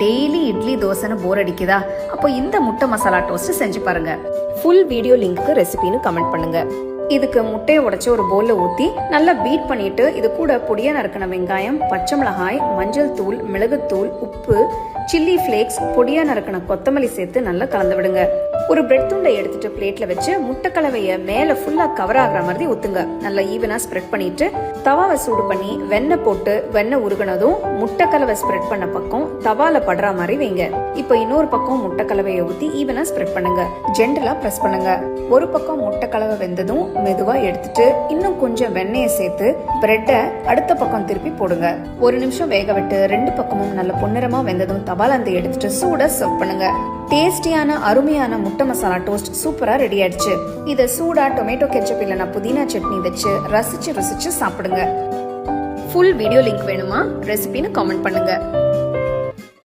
Daily idli தோசைன்னு போர் அடிக்குதா? அப்போ இந்த முட்டை மசாலா டோஸ்ட் செஞ்சு பாருங்க. ஃபுல் வீடியோ லிங்க்கு ரெசிபின்னு கமெண்ட் பண்ணுங்க. இதுக்கு முட்டையை உடைச்சு ஒரு பவுல்ல ஊத்தி நல்லா பீட் பண்ணிட்டு இது கூட பொடியா நறுக்கின வெங்காயம், பச்சை மிளகாய், மஞ்சள் தூள், மிளகுத்தூள், உப்பு, சில்லி ஃபிளேக்ஸ், பொடியா நறுக்கின கொத்தமல்லி சேர்த்து நல்லா கலந்து விடுங்க. ஒரு பிரெட் துண்டை எடுத்துட்டு பிளேட்ல வச்சு முட்டை கலவைய மேல ஃபுல்லா கவர் ஆகுற மாதிரி ஊத்துங்க. நல்லா ஈவனா ஸ்ப்ரெட் பண்ணிட்டு தவாவை சூடு பண்ணி வெண்ணெய் போட்டு வெண்ணெய் உருகுனதும் முட்டை கலவை ஸ்ப்ரெட் பண்ண பக்கம் தவால படுற மாதிரி வைங்க. இப்போ இன்னொரு பக்கம் முட்டை கலவையை ஊத்தி ஈவனா ஸ்ப்ரெட் பண்ணுங்க. ஜென்டலா பிரஸ் பண்ணுங்க. ஒரு பக்கம் முட்டை கலவை வெந்ததும் மெதுவா எடுத்துட்டு இன்னும் கொஞ்சம் வெண்ணெயை சேர்த்து பிரெட்டை அடுத்த பக்கம் திருப்பி போடுங்க. ஒரு நிமிஷம் வேக விட்டு ரெண்டு பக்கமும் நல்ல பொன்னிறமா வெந்ததும் தவாலந்து எடுத்துட்டு சூட சர்வ் பண்ணுங்க. டேஸ்டியான அருமையான முட்டை மசாலா டோஸ்ட் சூப்பரா ரெடி ஆயிடுச்சு. இத சூடா டொமேட்டோ கெச்சப் இல்லைன்னா புதினா சட்னி வச்சு ரசிச்சு சாப்பிடுங்க. ஃபுல் வீடியோ லிங்க் வேணுமா? ரெசிபின்னு கமெண்ட் பண்ணுங்க.